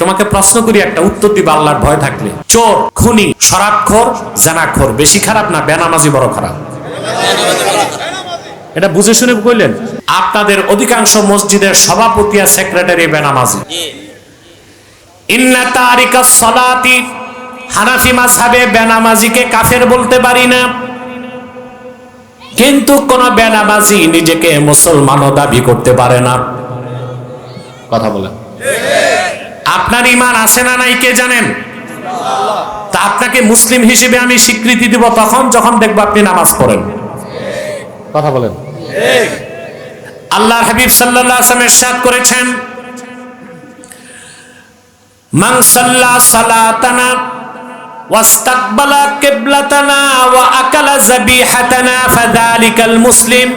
তোমাকে প্রশ্ন করি, একটা উত্তর দিবা আল্লাহর ভয় থাকলে। চোর, খুনি, শরাবখোর, জানাখোর বেশি খারাপ না বেনামাজি বড় খারাপ? এটা বুঝে শুনে কইলেন। আপনাদের অধিকাংশ মসজিদের সভাপতি আর সেক্রেটারি বেনামাজি। ইন্না তারিকাস সালাতি, হানাফি মাযহাবে বেনামাজিকে কাফের বলতে পারি না, কিন্তু কোন বেনামাজি নিজেকে মুসলমানও দাবি করতে পারে না। কথা বলেন, আপনার ঈমান আছে না নাই কে জানেন? তা আপনাকে মুসলিম হিসেবে আমি স্বীকৃতি দিব তখন যখন দেখব আপনি নামাজ পড়েন। কথা বলেন। আল্লাহর হাবিব সাল্লাল্লাহু আলাইহি ওয়াসাল্লাম ইরশাদ করেছেন, মান সাল্লা সালাতানা ওয়াস্তাকবালা কিবলাতানা ওয়া আকালা যাবিহাতানা ফাযালিকাল মুসলিম।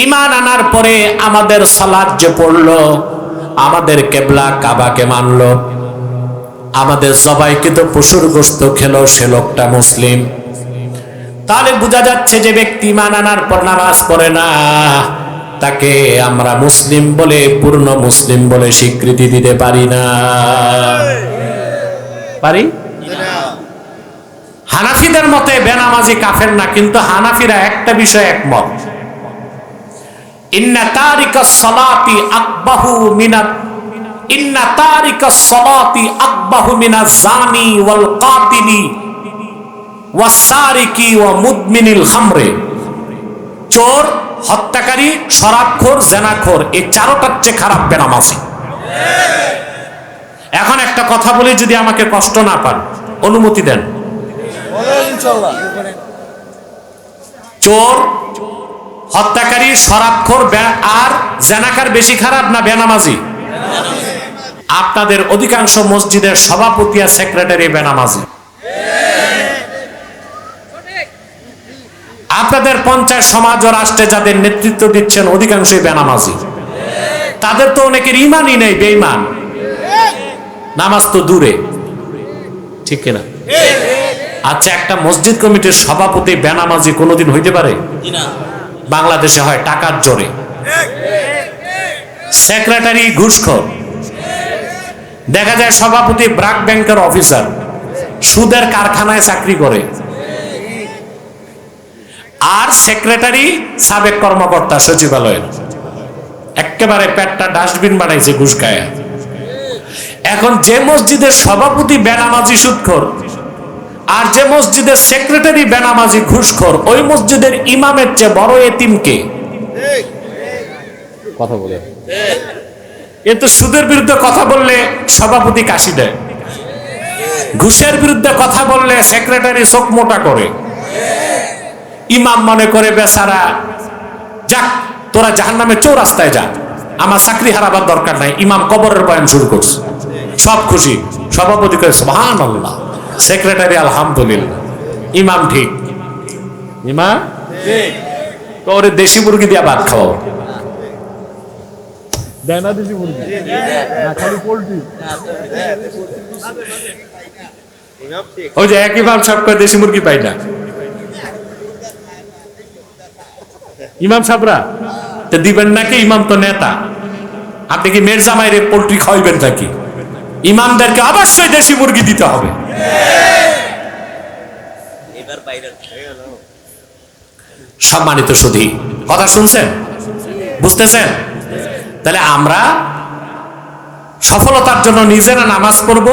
ঈমান আনার পরে আমাদের সালাত যে পড়লো, আমাদের কিবলা কাবাকে মানলো, আমাদের জবাইকৃত পশুর গোশত খেলো, সে লোকটা মুসলিম। তাহলে বোঝা যাচ্ছে যে ব্যক্তি ঈমান আনার পর নামাজ পড়ে না, তাকে আমরা মুসলিম বলে, পূর্ণ মুসলিম বলে স্বীকৃতি দিতে পারি না। পারি? হানাফিদের মতে বেনামাজি কাফের না, কিন্তু হানাফিরা একটা বিষয়ে একমত, ইন্না তারিকাস সালাতি আকবাহু মিনাত ইন্না তারিকাস সালাতি আকবাহু মিনাজ জানি ওয়াল কাতিলি ওয়াস সারিকি ওয়া মুদমিনিল খামরে। চোর, হত্যাকারী, শরাবখোর, জেনাখোর, এই চারটার চেয়ে খারাপ বেনামাজি। এখন একটা কথা বলি, যদি আমাকে কষ্ট না পান, অনুমতি দেন। চোর, হত্যাকারী, শরাবখোর আর জেনাকার বেশি খারাপ না বেনামাজি? আপনাদের অধিকাংশ মসজিদের সভাপতি আর সেক্রেটারি বেনামাজি। আপনাদের পঞ্চায়েত, সমাজ ও রাষ্ট্রে যাদের নেতৃত্ব দিচ্ছেন অধিকাংশই বেনামাজি। তাদের তো অনেকের ঈমানই নেই, বেঈমান, নামাজ তো দূরে, ঠিক কিনা? আচ্ছা, একটা মসজিদ কমিটির সভাপতি বেনামাজি কোনোদিন হইতে পারে? বাংলাদেশে হয় টাকার জোরে। সেক্রেটারি ঘুষখোর, দেখা যায় সভাপতি ব্র্যাক ব্যাংকের অফিসার, সুদের কারখানায় চাকরি করে, আর সেক্রেটারি সাবেক কর্মকর্তা সচিবালয়ের, একেবারে পেটটা ডাস্টবিন বানাইছে ঘুষ খায়। এখন যে মসজিদের সভাপতি বেনামাজি সুদখোর আর যে মসজিদের সেক্রেটারি বেনামাজি ঘুষখোর, ওই মসজিদের ইমামের চেয়ে বড় এতিম কে? কথা বলে। এ তো সুদের বিরুদ্ধে কথা বললে সভাপতি কাশি দেয়, ঘুষের বিরুদ্ধে কথা বললে সেক্রেটারি চোখ মোটা করে, ইমাম মনে করে বেচারা, যাক তোরা জাহান্নামে চৌরাস্তায় যা, আমার চাকরি হারাবার দরকার নাই। ইমাম কবরের বয়ান শুরু করছে, সব খুশি, সভাপতি করে সুবহানাল্লাহ, সেক্রেটারি আলহামদুলিল্লাহ, ইমাম ঠিক, ইমাম ওরে দেশি মুরগি দিয়া ভাত খাওয়াও, দেয় না দেশি মুরগি, না খালি পোল্ট্রি। ওই যে এক ইমাম সাহেব কয় দেশি মুরগি পাই না। ইমাম সাহেবরা তো দিবেন নাকি? ইমাম তো নেতা, আপনি কি মেয়ের জামাইরে পোল্ট্রি খাওয়াইবেন নাকি? ইমামদেরকে অবশ্যই দেশি মুরগি দিতে হবে। সম্মানিত সুধী, কথা শুনছেন, বুঝতেছেন? তাহলে আমরা সফলতার জন্য নিজেরা নামাজ পড়ব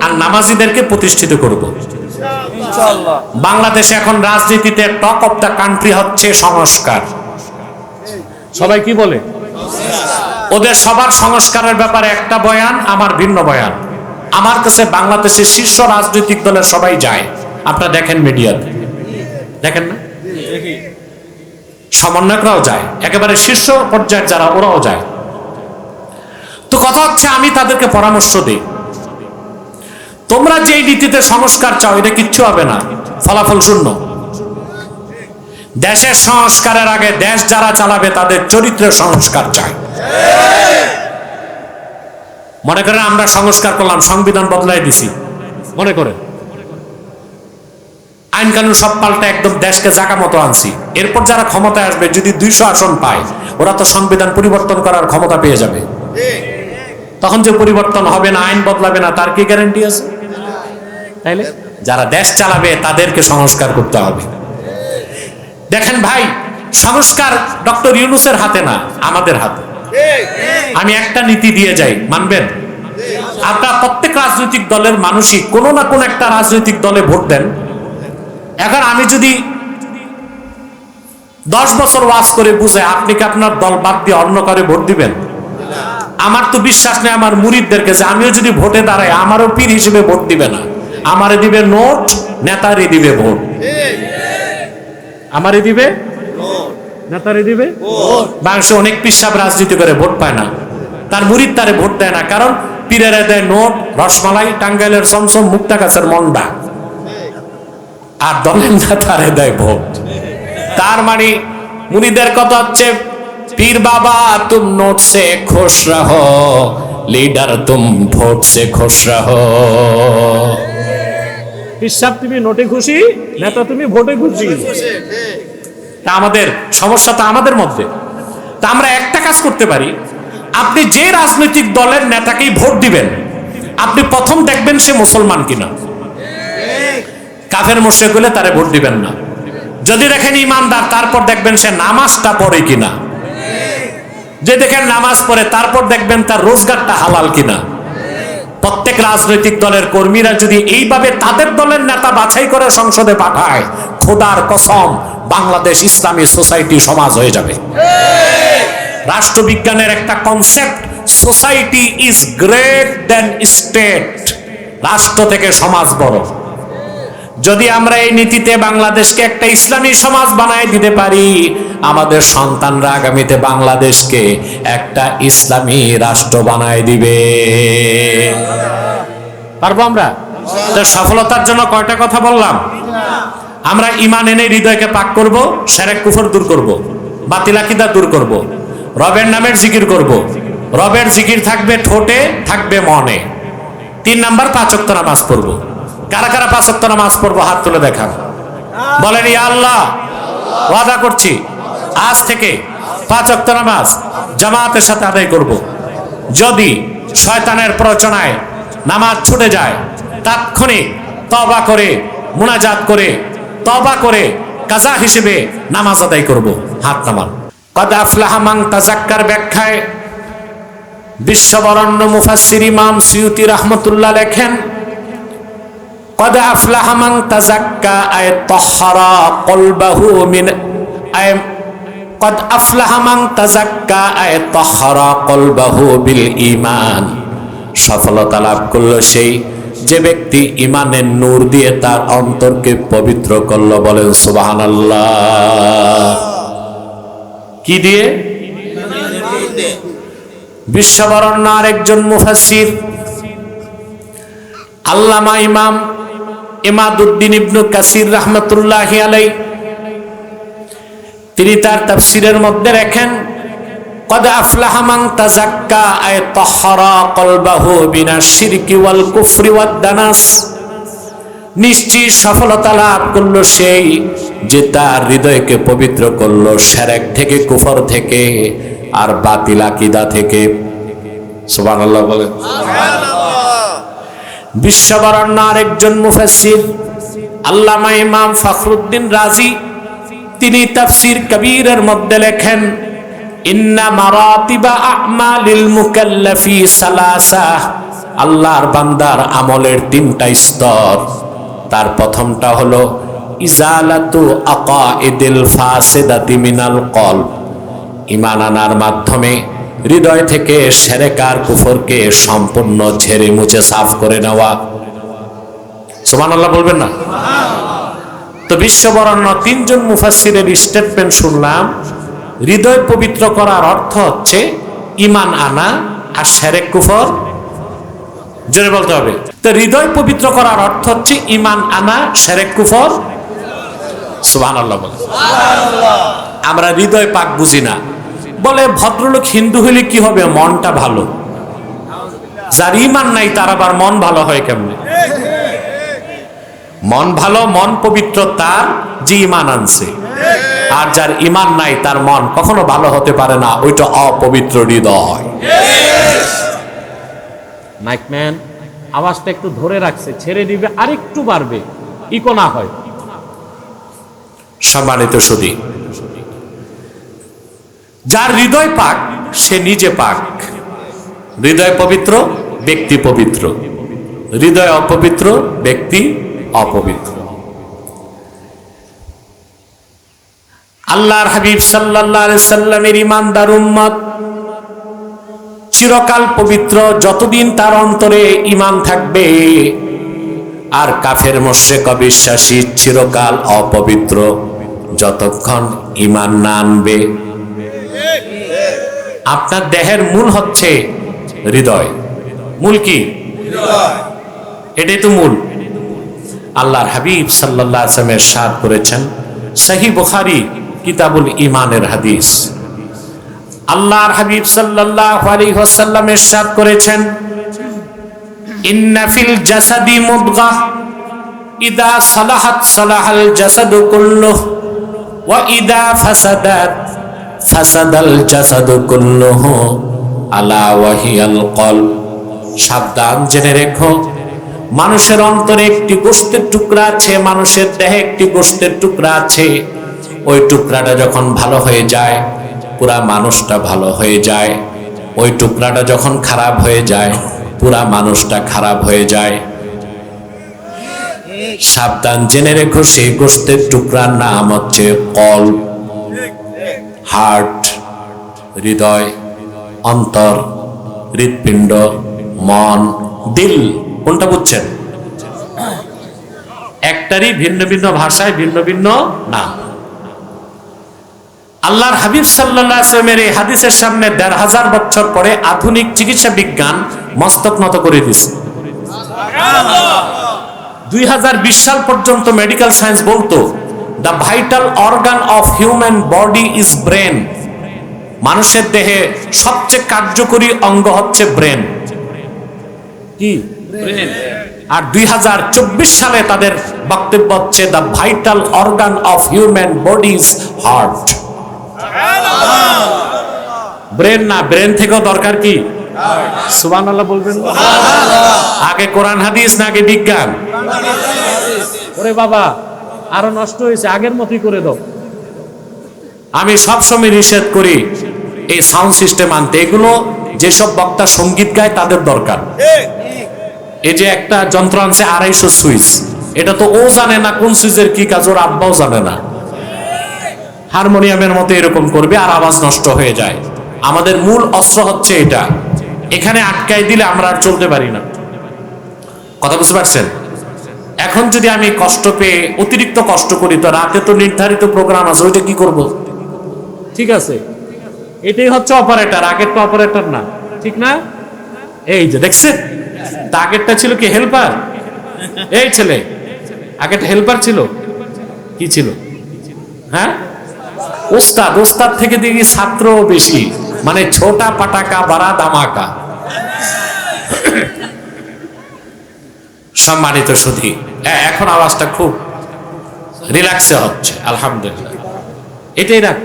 আর নামাজিদেরকে প্রতিষ্ঠিত করব। বাংলাদেশে এখন রাজনীতিতে টক অফ দ্য কান্ট্রি হচ্ছে সংস্কার। সবাই কি বলে? ওদের সবার সংস্কারের ব্যাপারে একটা বয়ান, আমার ভিন্ন বয়ান। আমার কাছে বাংলাদেশের শীর্ষ রাজনৈতিক দলের সবাই যায়, আপনারা দেখেন মিডিয়াতে, দেখেন না? সমন্বয়করাও যায়, একেবারে শীর্ষ পর্যায়ের যারা, ওরাও যায়। তো কথা হচ্ছে, আমি তাদেরকে পরামর্শ দিই, তোমরা যে নীতিতে সংস্কার চাও এটা কিচ্ছু হবে না, ফলাফল শূন্য। দেশের সংস্কারের আগে দেশ যারা চালাবে তাদের চরিত্রের সংস্কার চাই। মনে করেন আমরা সংস্কার করলাম, সংবিধান বদলাই দিছি, মনে করেন আইন কানুন সব পাল্টা একদম দেশকে জায়গা মতো আনছি, এরপর যারা ক্ষমতায় আসবে যদি 200 আসন পায়, ওরা তো সংবিধান পরিবর্তন করার ক্ষমতা পেয়ে যাবে। তখন যে পরিবর্তন হবে না, আইন বদলাবে না, তার কি গ্যারান্টি আছে? তাইলে যারা দেশ চালাবে তাদেরকে সংস্কার করতে হবে। দেখেন ভাই, সংস্কার ডক্টর ইউনূসের হাতে না, আমাদের হাতে। আমি একটা নীতি দিয়ে যাই, মানবেন? আপনার প্রত্যেক রাজনৈতিক দলের মানুষই কোনো না কোনো একটা রাজনৈতিক দলে ভোট দেন। এখন আমি যদি 10 বছর ওয়াজ করে বুঝে, আপনি কি আপনার দল বাদ দিয়ে অন্য কারে ভোট দিবেন? আমার তো বিশ্বাস নেই আমার মুরিদদেরকে যে আমিও যদি ভোটে দাঁড়াই আমারও পীর হিসেবে ভোট দিবে না, আমারে দিবে নোট, নেতারে দিবে ভোট। আমারে দিবে নেতারে দিবে ভোট। বাংলাদেশে অনেক পীর সাহেব রাজনীতি করে ভোট পায় না, তার মুরিদ তারে ভোট দেয় না, কারণ পীরেরা দেয় নোট, রসমালাই, টাঙ্গাইলের চমচম, মুক্তা গাছের মন্ডা, আর দলের নেতারে দেয় ভোট। তার মানে মুরিদের কথা হচ্ছে, পীর বাবা তুম নোট সে খুশ রহো, লিডার তুম ভোট সে খুশ রহো। পীর সাহেব তুমি নোটে খুশি, নেতা তুমি ভোটে খুশি। তা আমাদের সমস্যা তো আমাদের মধ্যে। তা আমরা একটা কাজ করতে পারি, আপনি যে রাজনৈতিক দলের নেতাকেই ভোট দিবেন, আপনি প্রথম দেখবেন সে মুসলমান কিনা। কাফের মুশরিক হলে তারে ভোট দিবেন না। যদি দেখেন ইমানদার, তারপর দেখবেন সে নামাজটা পড়ে কিনা। যে দেখেন নামাজ পড়ে, তারপর দেখবেন তার রোজগারটা হালাল কিনা। প্রত্যেক রাজনৈতিক দলের কর্মীরা যদি এইভাবে তাদের দলের নেতা বাছাই করে সংসদে পাঠায়, খোদার কসম বাংলাদেশ ইসলামী সোসাইটি সমাজ হয়ে যাবে। রাষ্ট্রবিজ্ঞানের একটা concept, society is great than state. রাষ্ট্র থেকে সমাজ বড়। যদি আমরা এই নীতিতে বাংলাদেশকে একটা ইসলামী সমাজ বানায় দিতে পারি, আমাদের সন্তানরা আগামীতে বাংলাদেশকে একটা ইসলামী রাষ্ট্র বানায় দিবে। পারবো আমরা? তো সফলতার জন্য কয়টা কথা বললাম। আমরা ঈমান এনে হৃদয়কে পাক করব, শিরক কুফর দূর করব, বাতিল আকীদা দূর করব, রবের নামের জিকির করব। রবের জিকির থাকবে ঠোঁটে, থাকবে মনে। 3 নাম্বার 5 ওয়াক্ত নামাজ পড়ব। কারা কারা 5 ওয়াক্ত নামাজ পড়বো হাত তুলে দেখান। বলেন ইয়া আল্লাহ, ওয়াদা করছি আজ থেকে 5 ওয়াক্ত নামাজ জামাতের সাথে আদায় করব। যদি শয়তানের প্ররোচনায় নামাজ ছুটে যায়, তাৎক্ষণিক তওবা করে, মুনাজাত করে, তওবা করে কাজা হিসেবে নামাজ আদায় করব। হাত নামান। কদ আফলাহা মান তাযাক্কার ব্যাখ্যায় বিশ্ববরণ্য মুফাসসির ইমাম সুয়ুতি রাহমাতুল্লাহ লেখেন, কদ আফলাহা মান তাযাক্কা আয় তাহহারা কলবাহু মিন আয় কদ আফলাহা মান তাযাক্কা আয় তাহহারা কলবাহু বিল ঈমান। সফলতা লাভ করল সেই যে ব্যক্তি ঈমানের নূর দিয়ে তার অন্তরকে পবিত্র করল। বলেন সুবহানাল্লাহ। কি দিয়ে? বিশ্ববরণ্য আরেকজন মুফাসসির আল্লামা ইমাম ইমাদউদ্দিন ইবনে কাসির রাহমাতুল্লাহি আলাইহি, তিনি তার তাফসীরের মধ্যে লেখেন, কদ আফলাহা মান তাযাক্কা আয় তাহহারা কলবাহু বিনাশ শিরকি ওয়াল কুফরি ওয়াদ দানাস। নিশ্চিত সফলতা লাভ করলো সেই যে তার হৃদয়কে পবিত্র করলো শিরক থেকে, কুফর থেকে, আর বাতিল আকীদা থেকে। সুবহানাল্লাহ বলেন। বিশ্ববরণ্য আরেকজন মুফাসসির আল্লামা ইমাম ফখরুদ্দিন রাজি, তিনি তাফসীর কবীরের মধ্যে লেখেন, ইন্না মারাতিবা আমালিল মুকাল্লাফি সালাসা। আল্লাহর বান্দার আমলের 3টা স্তর। তার প্রথমটা হলো ইজালাতু আকাইদিল ফাসিদাতি মিনাল কলব। ঈমান আনার মাধ্যমে হৃদয় থেকে শিরক আর কুফরকে সম্পূর্ণ ঝেড়ে মুছে সাফ করে নেওয়া। সুবহানাল্লাহ বলবেন না? তো বিশ্ববরণ্য 3 জন মুফাসসিরের স্টেটমেন্ট শুনলাম। হৃদয় পবিত্র করার অর্থ হচ্ছে ঈমান আনা আর শিরক কুফর জোরে বলতে হবে। তো হৃদয় পবিত্র করার অর্থ হচ্ছে ঈমান আনা, শিরক কুফর। সুবহানাল্লাহ বলেন। আমরা হৃদয় পাক বুঝি না। বলে ভদ্রলোক হিন্দু হইলে কি হবে, মনটা ভালো। যার ঈমান নাই তার আবার মন ভালো হয় কেমনে? মন ভালো, মন পবিত্র তার যে ঈমান আনছে। আর যার ঈমান নাই তার মন কখনো ভালো হতে পারে না, ওইটা অপবিত্র হৃদয়। মাইকম্যান আওয়াজটা একটু ধরে রাখছে, ছেড়ে দিবে আর একটু বাড়বে, ইকো না হয়। সম্মানিত সুধী, যার হৃদয় পাক সে নিজে পাক। হৃদয় পবিত্র, ব্যক্তি পবিত্র। হৃদয় অপবিত্র, ব্যক্তি অপবিত্র। আল্লাহর হাবিব সাল্লাল্লাহু আলাইহি সাল্লামের ঈমানদার উম্মত চিরকাল পবিত্র যতদিন তার অন্তরে ঈমান থাকবে, আর কাফের মুশরিক অবিশ্বাসী চিরকাল অপবিত্র যতক্ষণ ঈমান না আনবে। আপনার দেহের মূল হচ্ছে হৃদয়। মূল কি? এটাই তো মূল। আল্লাহর হাবিব সাল্লাল্লাহু আলাইহি ওয়াসাল্লাম ইরশাদ করেছেন, সহিহ বুখারী কিতাবুল ঈমানের হাদিস। আল্লাহর হাবিব সাল্লাল্লাহু আলাইহি ওয়াসাল্লাম ইরশাদ করেছেন, ইন্না ফিল জাসাদি মুদগাহ ইদা সালাহাত সালাহাল জাসাদু কুল্লুহু ওয়া ইদা ফাসাদাত ফাসাদাল জাসাদু কুল্লুহু আলা ওয়াহিয়াল কলব। সাবধান, জেনে রেখো, মানুষের অন্তরে একটি গোশতের টুকরা আছে, মানুষের দেহে একটি গোশতের টুকরা আছে। ওই টুকরাটা যখন ভালো হয়ে যায় পুরা মানুষটা ভালো হয়ে যায়, ওই টুকরাটা যখন খারাপ হয়ে যায় পুরা মানুষটা খারাপ হয়ে যায়। সাবধান, জেনে রেখো, সেই গোশতের টুকরার নাম হচ্ছে কলব, হার্ট, হৃদয়, অন্তর, হৃৎপিণ্ড, মন, দিল। কোনটা বুঝছেন? একটারই ভিন্ন ভিন্ন ভাষায় ভিন্ন ভিন্ন নাম। আল্লাহর হাবিব সাল্লাল্লাহু আলাইহি ওয়াসাল্লামের এই হাদিসের সামনে ১৫০০ বছর পরে আধুনিক চিকিৎসা বিজ্ঞান মস্তক নত করে দিয়েছে। ২০২০ সাল পর্যন্ত মেডিকেল সায়েন্স বলতো the vital organ of human body is brain. মানুষের দেহে সবচেয়ে কার্যকরী অঙ্গ হচ্ছে ব্রেন। কি? ব্রেন। আর ২০২৪ সালে তাদের বক্তব্য হচ্ছে the vital organ of human body is heart. Brain না, ব্রেন থেকেও দরকার কি? সুবহানাল্লাহ বলবেন। আগে কোরআন হাদিস না আগে বিজ্ঞান? ওরে বাবা, আরো নষ্ট হয়েছে, আগের মতই করে দাও। আমি সবসময় নিষেধ করি এই সাউন্ড সিস্টেম আনতে। এগুলো যেসব বক্তা সঙ্গীত গায় তাদের দরকার। এই যে একটা যন্ত্র আনছে ২৫০ সুইচ, এটা তো ও জানে না কোন সুইচের কি কাজ, ওর আব্বাও জানে না। হারমোনিয়ামের মতো এরকম করবে আর আওয়াজ নষ্ট হয়ে যায়। আমাদের মূল অস্ত্র হচ্ছে এটা, এখানে আটকাই দিলে আমরা আর চলতে পারি না। কথা বুঝতে পারছেন? এখন যদি আমি কষ্ট পেয়ে অতিরিক্ত কষ্ট করি তো রাতে তো নির্ধারিত প্রোগ্রাম আছে, ওইটা কি করব? ঠিক আছে, এটাই হচ্ছে অপারেটর, আগের তো অপারেটর না, ঠিক না? এই যে দেখছেন, আগেরটা ছিল কি হেল্পার? এই ছেলে আগেরটা হেল্পার ছিল, কি ছিল? হ্যাঁ, ওস্তাদ। ওস্তাদ থেকে দেখি ছাত্র বেশি, মানে ছোটা পাটাকা বাড়া ধামাকা। সম্মানিত সুধী, এখন আওয়াজটা খুব রিল্যাক্সে হচ্ছে, আলহামদুলিল্লাহ। এটাই রাখ,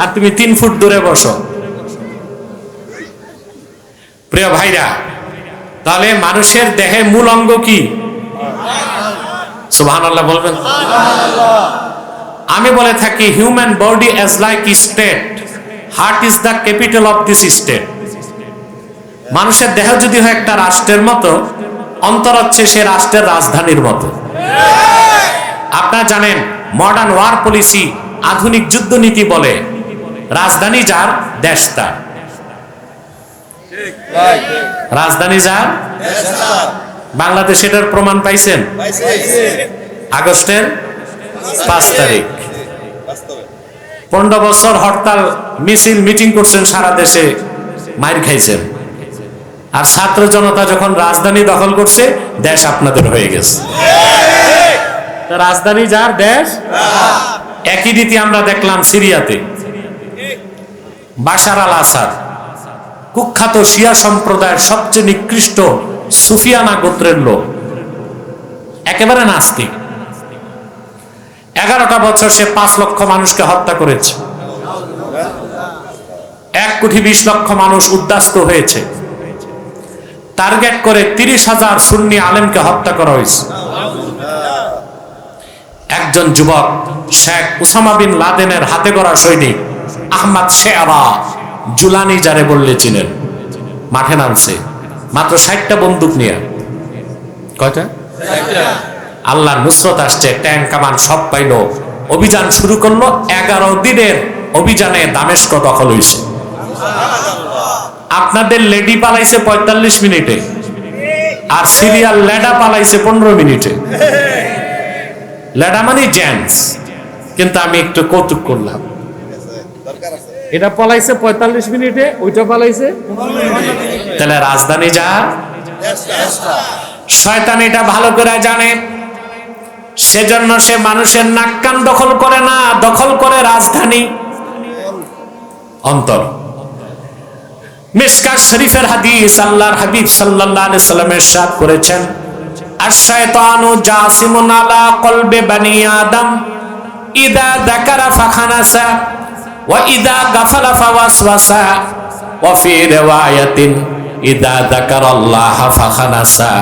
আর তুমি ৩ ফুট দূরে বসো। প্রিয় ভাইরা, তাহলে মানুষের দেহে মূল অঙ্গ কি? সুবহানাল্লাহ বলবেন। আমি বলে থাকি human body as like state, heart is the capital of this state. মানুষের দেহ যদি হয় একটা রাষ্ট্রের মতো, অন্তর হচ্ছে সে রাষ্ট্রের রাজধানীর মতো। আপনারা জানেন মডার্ন ওয়ার পলিসি, আধুনিক যুদ্ধনীতি বলে রাজধানী যার দেশ তার। রাজধানী যার দেশ তার। বাংলাদেশ এটার প্রমাণ পাইছেন আগস্টের ৫ তারিখ। ১৫ বছর হরতাল মিছিল মিটিং করছেন সারা দেশে, মাইর খাইছেন। আর ছাত্র জনতা যখন রাজধানী দখল করছে, দেশ আপনাদের হয়ে গেছে। রাজধানী যার দেশ। একই রীতি আমরা দেখলাম সিরিয়াতে। বাশার আল আসাদ কুখ্যাত শিয়া সম্প্রদায়ের সবচেয়ে নিকৃষ্ট সুফিয়ানা গোত্রের লোক, একেবারে নাস্তিক। 11টা বছর সে 5 লক্ষ মানুষকে হত্যা করেছে। 1,20,00,000 মানুষ উদ্বাস্ত হয়েছে। টার্গেট করে 30,000 সুন্নি আলেমকে হত্যা করা হয়েছে। একজন যুবক শেখ উসামা বিন লাদেনের হাতে গড়া সৈনিক আহমদ শেরা জুলানি, যারে বললে চিনেন, মাঠে নামছে মাত্র 60টা বন্দুক নিয়ে। কয়টা? আল্লাহ নুসরত আসছে, ট্যাঙ্ক কামান সব পাইলো, অভিযান শুরু করলো। 11 দিনের অভিযানে দামেস্ক দখল হয়েছে। আপনাদের লেডি পালাইছে 45 মিনিটে, আর সিরিয়াল লেডা পালাইছে 15 মিনিটে। লেডা মানে জেন্টস, কিন্তু আমি একটু কৌতুক করলাম। এটা পালাইছে 45 মিনিটে, ওইটা পালাইছে। তাহলে রাজধানী যা, শয়তান এটা ভালো করে জানে, সেজন্য সে মানুষের নাক কান দখল করে না, দখল করে রাজধানী, অন্তর। মিশকাত শরীফের হাদিস, আল্লাহর হাবিব সাল্লাল্লাহু আলাইহি সাল্লাম ইরশাদ করেছেন, আশ-শায়তানু জাসিমুন আলা কলবি বানি আদম ইদা যাকারা ফাখানাসা ওয়া ইদা গাফালা ফাওয়াসওয়াসা ওয়া ফি রিওয়ায়াতিন ইদা যাকারাল্লাহ ফাখানাসা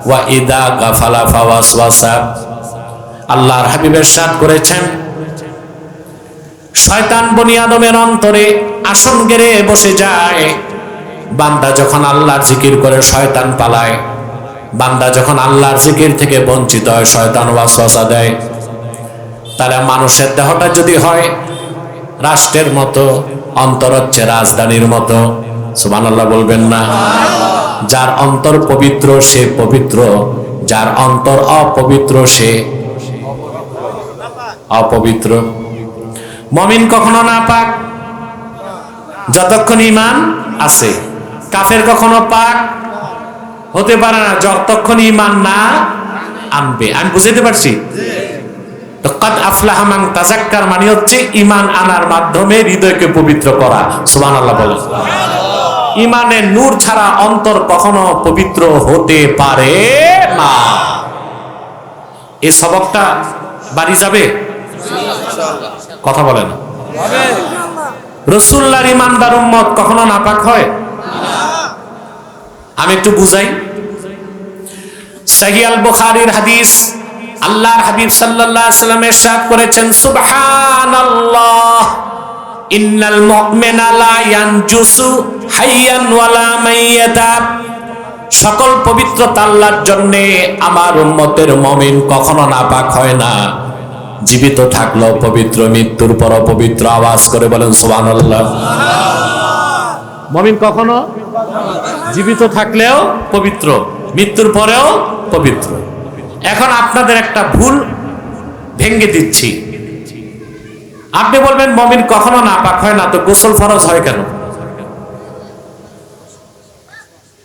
ওয়া ইদা গাফালা ফাওয়াসওয়াসা। আল্লাহর হাবিব ইরশাদ করেছেন, শয়তান বনি আদমের অন্তরে আসন গেড়ে বসে যায়। বান্দা যখন আল্লাহর জিকির করে শয়তান পালায়, বান্দা যখন আল্লাহর জিকির থেকে বঞ্চিত হয় শয়তান ওয়াসওয়াসা দেয়। তাহলে মানুষের দেহটা যদি হয় রাষ্ট্রের মতো, অন্তর হচ্ছে রাজধানীর মতো। সুবহানাল্লাহ বলবেন না? যার অন্তর পবিত্র সে পবিত্র, যার অন্তর অপবিত্র সে অপবিত্র। মুমিন কখনো নাপাক যতক্ষণ ঈমান আছে, কাফের কখনো পাক হতে পারে না যতক্ষণ ঈমান না আনবে। আমি বুঝাইতে পারছি? তো কাদ আফলাহা মান তাযাক্কার মানে হচ্ছে ঈমান আনার মাধ্যমে হৃদয়কে পবিত্র করা। সুবহানাল্লাহ বলেন। ঈমানের নূর ছাড়া অন্তর কখনো পবিত্র হতে পারে না। এই সবকটা বাড়ি যাবে? কথা বলে না। রাসূলুল্লাহর ঈমানদার উম্মত কখনো নাপাক হয়? আমি একটু বুঝাই। সহিহ আল বুখারীর হাদিস, আল্লাহর হাবিব সাল্লাল্লাহু আলাইহি ওয়াসাল্লাম ইরশাদ করেছেন, সুবহানাল্লাহ ইন্নাল মুমিনা লা ইয়ানজুসু হাইয়ান ওয়ালা মাইয়াতা। সকল পবিত্রতা আল্লাহর জন্য, আমার উম্মতের মুমিন কখনো নাপাক হয় না, জীবিত থাকলেও পবিত্র, মৃত্যুর পর পবিত্র। আওয়াজ করে বলেন সুবহানাল্লাহ। মুমিন কখনো জীবিত থাকলেও পবিত্র, মৃত্যুর পরেও পবিত্র। এখন আপনাদের একটা ভুল ভেঙে দিচ্ছি। আপনি বলবেন মুমিন কখনো নাপাক হয় না, তো গোসল ফরজ হয় কেন?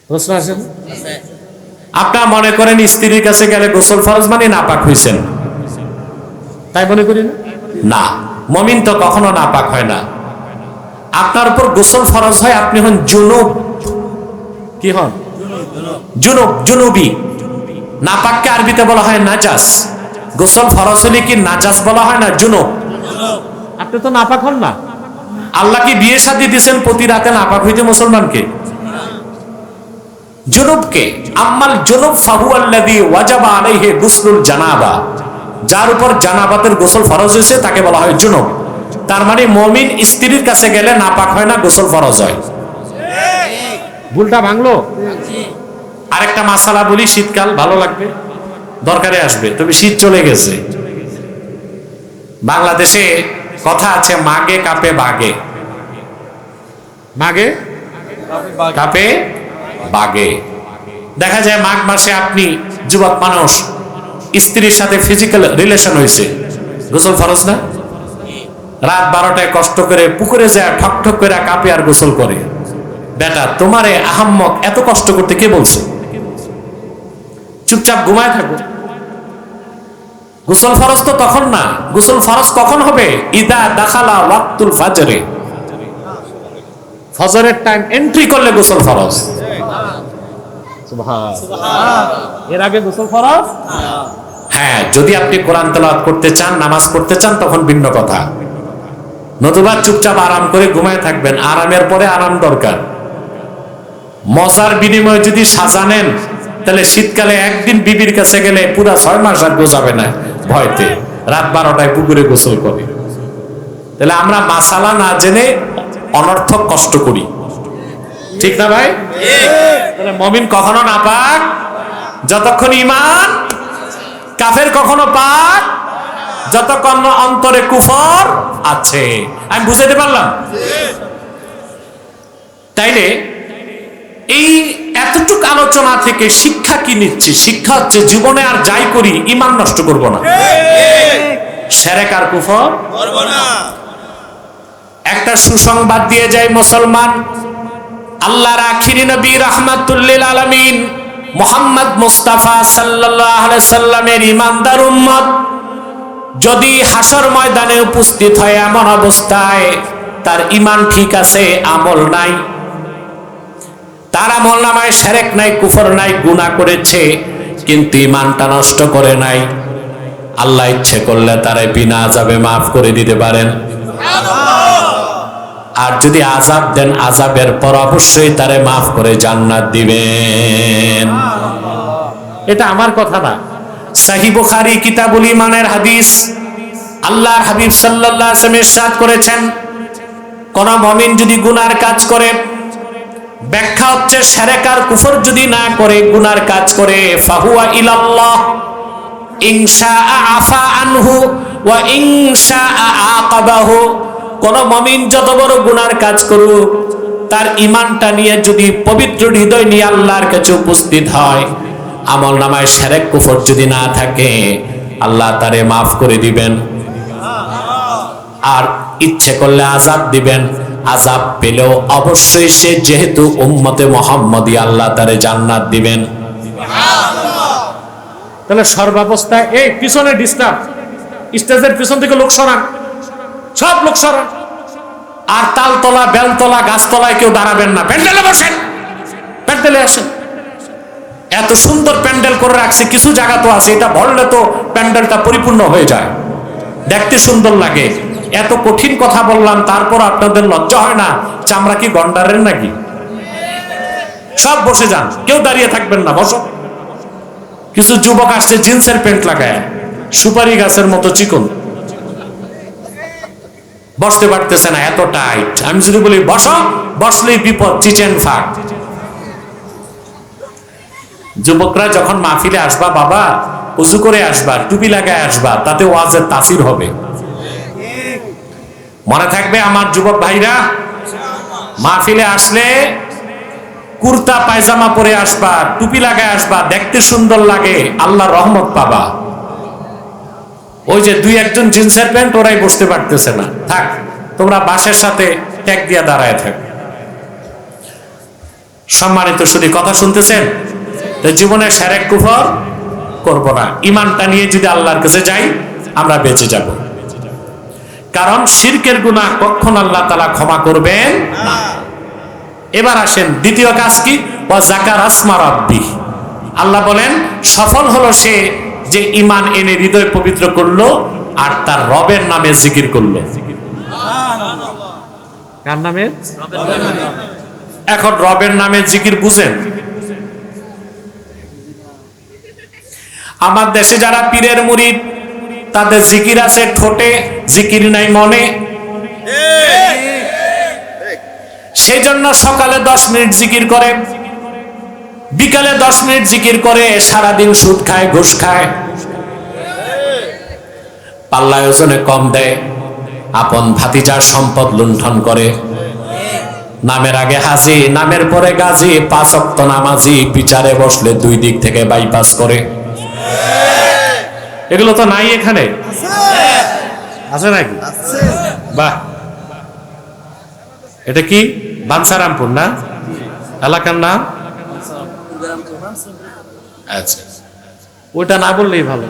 প্রশ্ন আছে? আপনারা মনে করেন স্ত্রীর কাছে গেলে গোসল ফরজ মানে নাপাক হইছেন, তাই মনে করি না। মুমিন তো কখনো নাপাক হয় না। আপনার উপর গোসল ফরজ হয়, আপনি হন জুনুব। কি হন? জুনুব, জুনুবি। নাপাককে আরবিতে বলা হয় নাজাস। গোসল ফরজ হলে কি নাজাস বলা হয় না, জুনুব? আপনি তো নাপাক হন না। আল্লাহ কি বিয়ে শাদী দিয়েছেন প্রতি রাতে নাপাক হইতে মুসলমানকে? জুনুবকে। আম্মাল জুনুব ফাহুয়াল্লাযী ওয়াজাবা আলাইহি গুসলুল জানাবা। যার উপর জানাবাতের গোসল ফরজ হয়েছে তাকে বলা হয় জুনুব। তার মানে মুমিন স্ত্রীর কাছে গেলে নাপাক হয় না, গোসল ফরজ হয়। ভুলটা ভাঙলো? আরেকটা মাসালা বলি, শীতকাল ভালো লাগবে, দরকারে আসবে, তবে শীত চলে গেছে। বাংলাদেশে কথা আছে, মাগে কাপে বাগে। মাগে কাপে বাগে। দেখা যায় মাঘ মাসে আপনি যুবক মানুষ, স্ত্রীর সাথে ফিজিক্যাল রিলেশন হয়েছে, গোসল ফরজ না? রাত 12টায় কষ্ট করে পুকুরে যায়, ঠক ঠক করে কাপে আর গোসল করে। বেটা, তোমারে আহাম্মক এত কষ্ট করতে কে বলছে? চুপচাপ ঘুমায় থাকো। গোসল ফরজ তো তখন না। গোসল ফরজ কখন হবে? ইদা দাখালা ওয়াক্তুল ফাজরে। ফজরের টাইম এন্ট্রি করলে গোসল ফরজ। সুবহান। এর আগে গোসল ফরজ? হ্যাঁ, যদি আপনি কোরআন তেলাওয়াত করতে চান, নামাজ পড়তে চান, তখন ভিন্ন কথা। নতুবা চুপচাপ আরাম করে ঘুমায় থাকবেন। আরামের পরে আরাম দরকার। মজার বিনিময়ে যদি সাজা নেন, তাহলে শীতকালে একদিন বিবির কাছে গেলে পুরা 6 মাস আর গোছাবে না ভয়তে, রাত 12টায় পুকুরে গোসল করে। তাহলে আমরা মাসালা না জেনে অনর্থক কষ্ট করি, ঠিক না ভাই? তাহলে মুমিন কখনো না পাক যতক্ষণ ঈমান, কাফের কখনো পাক যতক্ষণ অন্তরে কুফর আছে। আমি বুঝাতে পারলাম? তাইলে এই এতটুকু আলোচনা থেকে শিক্ষা কি নিচ্ছি? শিক্ষা হচ্ছে জীবনে আর যাই করি ঈমান নষ্ট করব না, শিরক আর কুফর করব না। একটা সুসংবাদ দিয়ে যায় মুসলমান, আল্লাহর আখিরি নবী রাহমাতুল লিল আলামিন মুহাম্মদ মুস্তাফা সাল্লাল্লাহু আলাইহি সাল্লামের ঈমানদার উম্মত যদি হাসর ময়দানে উপস্থিত হয় এমন অবস্থায় তার ঈমান ঠিক আছে, আমল নাই, তার আমল নামায় শিরক নাই, কুফর নাই, গুনাহ করেছে কিন্তু ঈমানটা নষ্ট করে নাই, আল্লাহ ইচ্ছে করলে তারে বিনা আযাবে মাফ করে দিতে পারেন। আর যদি আযাব দেন, আযাবের পর অবশ্যই তারে মাফ করে জান্নাত দিবেন। এটা আমার কথা না, সহিহ বুখারী কিতাবুল ঈমানের হাদিস। আল্লাহর হাবিব সাল্লাল্লাহু আলাইহি ওয়াসাল্লাম ইরশাদ করেছেন, কোন মুমিন যদি গুনার কাজ করে, ব্যাখ্যা হচ্ছে শিরক আর কুফর যদি না করে, গুনার কাজ করে, ফাহুয়া ইলাল্লাহ ইনশাআ আফা আনহু ওয়া ইনশাআ আকাবাহু। কোন মুমিন যত বড় গুনার কাজ করুক, তার ঈমানটা নিয়ে যদি পবিত্র হৃদয় নিয়ে আল্লাহর কাছে উপস্থিত হয়, আমল নামায় শিরক কুফর যদি না থাকে, আল্লাহ তারে মাফ করে দিবেন। আর ইচ্ছে করলে আযাব দিবেন, আযাব পেলেও অবশ্যই সে যেহেতু উম্মতে মুহাম্মদী, আল্লাহ তারে জান্নাত দিবেন। তাহলে সর্বাবস্থায় এই পিছনে ডিস্টার্ব, স্টেজের পিছন থেকে লোক সরান, সব লোক সরান। আর তালতলা, বেলতলা, গাছতলায় কেউ দাঁড়াবেন না, প্যান্ডেলে বসেন, প্যান্ডেলে আসেন। এত সুন্দর প্যান্ডেল করে রাখছে, কিছু জায়গা তো আছে এটা ভরলে তো প্যান্ডেলটা পরিপূর্ণ হয়ে যায়, দেখতে সুন্দর লাগে। এত কঠিন কথা বললাম, তারপর আপনাদের লজ্জা হয় না? চামড়া কি গন্ডারের নাকি? সব বসে যান, কেউ দাঁড়িয়ে থাকবেন না, বসো। কিছু যুবক আসছে জিন্সের প্যান্ট লাগায়, সুপারি গাছের মতো চিকন, বসতে পারতেছে না, এত টাইট। আমি যদি বলি বসো, বসলেই বিপদ, চিচেন ফাঁক। যুবকরা যখন মাহফিলে আসবা, বাবা উজু করে আসবা, টুপি লাগায় আসবা, তাতে ওয়াজের তাসির হবে। মনে থাকবে আমার যুবক ভাইরা, মাহফিলে আসলে কুর্তা পায়জামা পরে আসবা, টুপি লাগায় আসবা, দেখতে সুন্দর লাগে, আল্লাহর রহমত পাবা। ওই যে দুই একজন জিন্সের প্যান্ট, ওরাই বসতে পারতেছে না, থাক, তোমরা বাসের সাথে ট্যাগ দিয়ে দাঁড়ায় থাক। সম্মানিত শুধু কথা শুনতেছেন, জীবনে শিরক কুফর করব না, ঈমানটা নিয়ে যদি আল্লাহর কাছে যাই আমরা বেঁচে যাব। কারণ শিরকের গুনাহ কখনো আল্লাহ তাআলা ক্ষমা করবেন না। এবার আসেন দ্বিতীয় কাজ কি? ওয়া যাকার আসমা রাব্বি। আল্লাহ বলেন সফল হলো সে যে ঈমান এনে হৃদয় পবিত্র করলো আর তার রবের নামে জিকির করলো। কার নামে? এখন রবের নামে জিকির বুঝেন? আমার দেশে যারা পীরের মুরিদ, তাদের জিকির আছে ঠোঁটে, জিকির নাই মনে। সেই জন্য সকালে 10 মিনিট জিকির করে, বিকালে 10 মিনিট জিকির করে, সারাদিন সুদ খায়, ঘুষ খায়, পাল্লায় ওজনে কম দেয়, আপন ভাতিজার সম্পদ লুণ্ঠন করে, নামের আগে হাজি, নামের পরে গাজী, 5 ওয়াক্ত নামাজি, বিচারে বসলে 2 দিক থেকে বাইপাস করে। এগুলো তো নাই এখানে, আছে নাকি? বাহ, এটা কি বাঞ্ছারামপুর না এলাকার নাম? আচ্ছা, ওইটা না বললেই ভালো।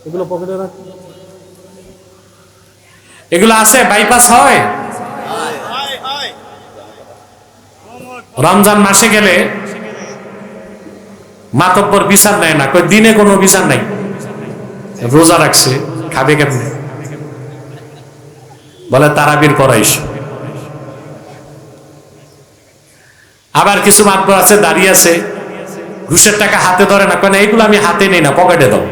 এগুলো পকেটে রাখ, এগুলো আছে, বাইপাস হয়। রমজান মাসে গেলে মাতব্বর বিচার নেয় না, কই দিনে কোনো বিচার নাই, রোজা রাখছে, খাবে কেমনে? বলে তারাবির পড়াইস। আবার কিছু মাতবর আছে দাঁড়িয়ে আছে, ঘুষের টাকা হাতে ধরে না, কেন এইগুলো আমি হাতে নেই না, পকেটে দাও।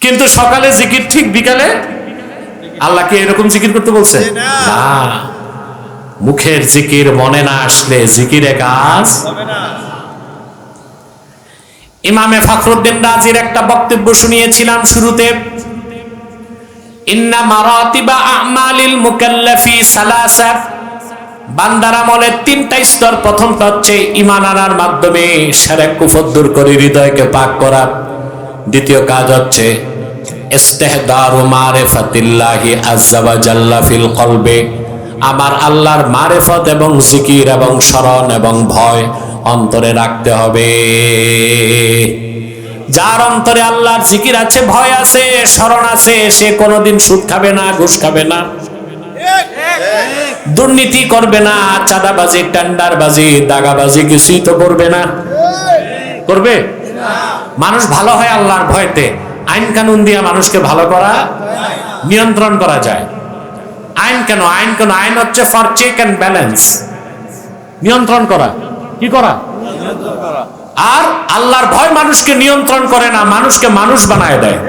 কিন্তু সকালে জিকির, ঠিক বিকালে আল্লাহকে এরকম জিকির করতে বলছে না। মুখের জিকির মনে না আসলে জিকিরে কাজ হবে না। ইমামে ফখরুদ্দিন রাজির একটা বক্তব্য শুনিয়েছিলাম শুরুতে, ইন্না মারাতিবা আমালিল মুকাল্লাফি সালাসা, বান্দার আমলের তিনটা স্তর। প্রথমটা হচ্ছে ঈমান আনার মাধ্যমে শিরক কুফর দূর করে হৃদয়কে পাক করা। দ্বিতীয় কাজ হচ্ছে ইস্তিহদারু মারিফাতিল্লাহি আযজা ওয়া জাল্লা ফিল কলবে, আমার আল্লাহর মারিফত এবং জিকির এবং স্মরণ এবং ভয় অন্তরে রাখতে হবে। যার অন্তরে আল্লাহর জিকির আছে, ভয় আছে, স্মরণ আছে, সে কোনোদিন সুদ খাবে না, ঘুষ খাবে না, দুর্নীতি করবে না, চাঁদাবাজি, টেন্ডারবাজি, দাগাবাজি কিছুই তো করবে না। করবে? মানুষ ভালো হয় আল্লাহর ভয়তে। আইন কানুন দিয়ে মানুষকে ভালো করা, নিয়ন্ত্রণ করা যায়। আইন কেন? আইন কেন? আইন হচ্ছে ফর চেক এন্ড ব্যালেন্স, নিয়ন্ত্রণ করা। কি করা? আর আল্লাহর ভয় মানুষকে নিয়ন্ত্রণ করে না, মানুষকে মানুষ বানায় দেয়।